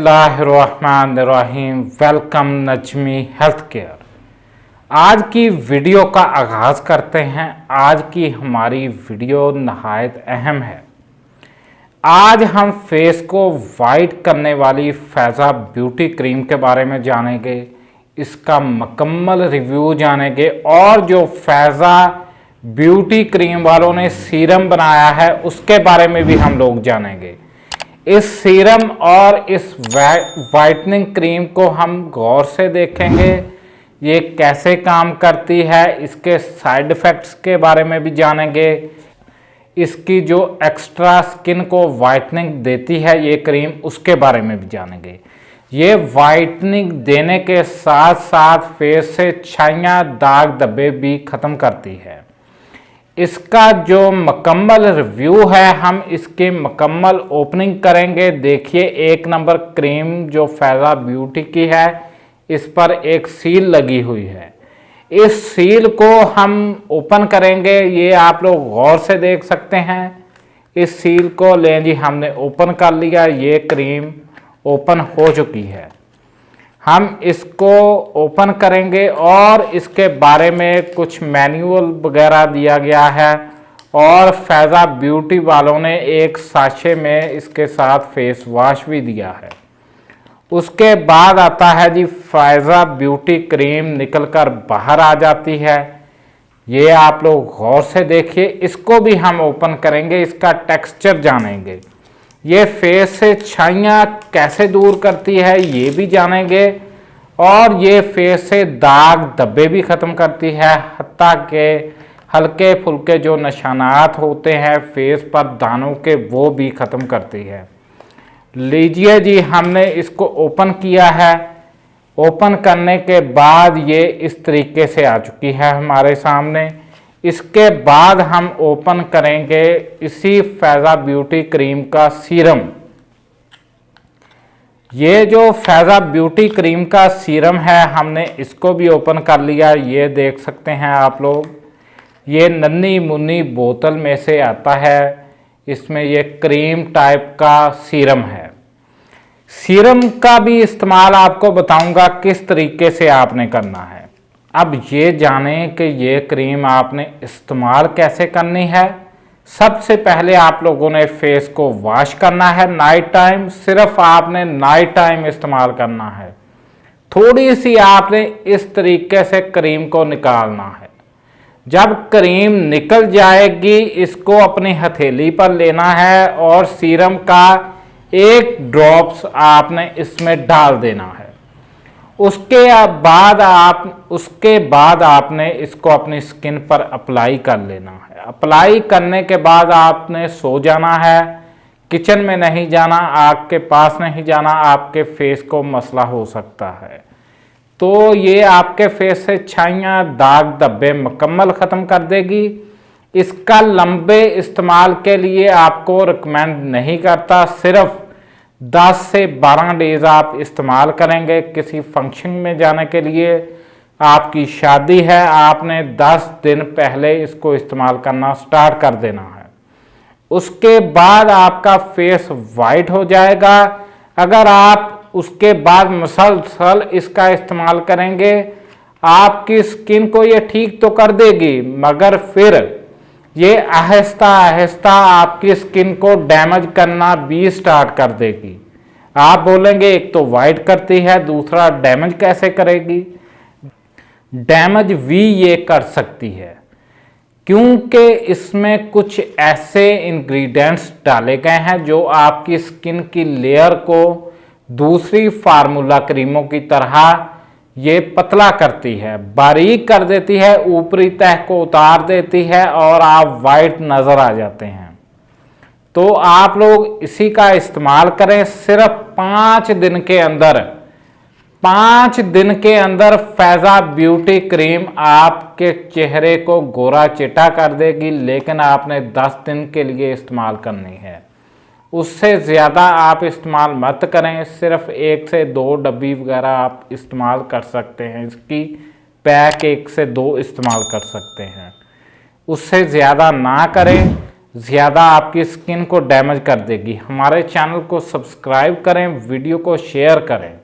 बिस्मिल्लाहिर्रहमानिर्रहीम। Welcome Najmi health care. आज की वीडियो का आगाज़ करते हैं। आज की हमारी वीडियो नहायत अहम है। आज हम फेस को वाइट करने वाली फैज़ा ब्यूटी क्रीम के बारे में जानेंगे, इसका मुकम्मल रिव्यू जानेंगे और जो फैज़ा ब्यूटी क्रीम वालों ने सीरम बनाया है उसके बारे में भी हम लोग जानेंगे। इस सीरम और इस वाइटनिंग क्रीम को हम गौर से देखेंगे, ये कैसे काम करती है, इसके साइड इफ़ेक्ट्स के बारे में भी जानेंगे, इसकी जो एक्स्ट्रा स्किन को वाइटनिंग देती है ये क्रीम उसके बारे में भी जानेंगे। ये वाइटनिंग देने के साथ साथ फेस से छाइयाँ, दाग धब्बे भी ख़त्म करती है। इसका जो मुकम्मल रिव्यू है हम इसकी मुकम्मल ओपनिंग करेंगे। देखिए, एक नंबर क्रीम जो फैज़ा ब्यूटी की है इस पर एक सील लगी हुई है। इस सील को हम ओपन करेंगे, ये आप लोग गौर से देख सकते हैं। इस सील को लें जी, हमने ओपन कर लिया। ये क्रीम ओपन हो चुकी है। हम इसको ओपन करेंगे और इसके बारे में कुछ मैनुअल वगैरह दिया गया है और फैज़ा ब्यूटी वालों ने एक साशे में इसके साथ फेस वॉश भी दिया है। उसके बाद आता है जी फैज़ा ब्यूटी क्रीम निकलकर बाहर आ जाती है। ये आप लोग गौर से देखिए, इसको भी हम ओपन करेंगे, इसका टेक्सचर जानेंगे। ये फेस से छाइयाँ कैसे दूर करती है ये भी जानेंगे और ये फेस से दाग धब्बे भी ख़त्म करती है। हत्ता के हल्के फुल्के जो निशानात होते हैं फेस पर दानों के, वो भी ख़त्म करती है। लीजिए जी, हमने इसको ओपन किया है। ओपन करने के बाद ये इस तरीके से आ चुकी है हमारे सामने। इसके बाद हम ओपन करेंगे इसी फैज़ा ब्यूटी क्रीम का सीरम। ये जो फैज़ा ब्यूटी क्रीम का सीरम है हमने इसको भी ओपन कर लिया। ये देख सकते हैं आप लोग, ये नन्ही मुन्नी बोतल में से आता है। इसमें ये क्रीम टाइप का सीरम है। सीरम का भी इस्तेमाल आपको बताऊंगा किस तरीके से आपने करना है। अब ये जानें कि ये क्रीम आपने इस्तेमाल कैसे करनी है। सबसे पहले आप लोगों ने फेस को वॉश करना है नाइट टाइम। सिर्फ आपने नाइट टाइम इस्तेमाल करना है। थोड़ी सी आपने इस तरीके से क्रीम को निकालना है। जब क्रीम निकल जाएगी इसको अपनी हथेली पर लेना है और सीरम का एक ड्रॉप्स आपने इसमें डाल देना है। उसके बाद आपने इसको अपनी स्किन पर अप्लाई कर लेना है। अप्लाई करने के बाद आपने सो जाना है। किचन में नहीं जाना, आग के पास नहीं जाना, आपके फेस को मसला हो सकता है। तो ये आपके फेस से छाइयाँ, दाग धब्बे मुकम्मल ख़त्म कर देगी। इसका लंबे इस्तेमाल के लिए आपको रिकमेंड नहीं करता। सिर्फ 10 से 12 डेज़ आप इस्तेमाल करेंगे। किसी फंक्शन में जाने के लिए, आपकी शादी है, आपने 10 दिन पहले इसको इस्तेमाल करना स्टार्ट कर देना है। उसके बाद आपका फेस वाइट हो जाएगा। अगर आप उसके बाद मुसलसल इसका इस्तेमाल करेंगे आपकी स्किन को ये ठीक तो कर देगी, मगर फिर ये आहिस्ता आहिस्ता आपकी स्किन को डैमेज करना भी स्टार्ट कर देगी। आप बोलेंगे एक तो वाइट करती है, दूसरा डैमेज कैसे करेगी। डैमेज भी ये कर सकती है क्योंकि इसमें कुछ ऐसे इंग्रेडिएंट्स डाले गए हैं जो आपकी स्किन की लेयर को दूसरी फार्मूला क्रीमों की तरह ये पतला करती है, बारीक कर देती है, ऊपरी तह को उतार देती है और आप वाइट नज़र आ जाते हैं। तो आप लोग इसी का इस्तेमाल करें। सिर्फ 5 दिन के अंदर फैज़ा ब्यूटी क्रीम आपके चेहरे को गोरा चिटा कर देगी, लेकिन आपने 10 दिन के लिए इस्तेमाल करनी है। उससे ज़्यादा आप इस्तेमाल मत करें। सिर्फ 1 से 2 डब्बी वगैरह आप इस्तेमाल कर सकते हैं। इसकी पैक 1 से 2 इस्तेमाल कर सकते हैं, उससे ज़्यादा ना करें। ज़्यादा आपकी स्किन को डैमेज कर देगी। हमारे चैनल को सब्सक्राइब करें, वीडियो को शेयर करें।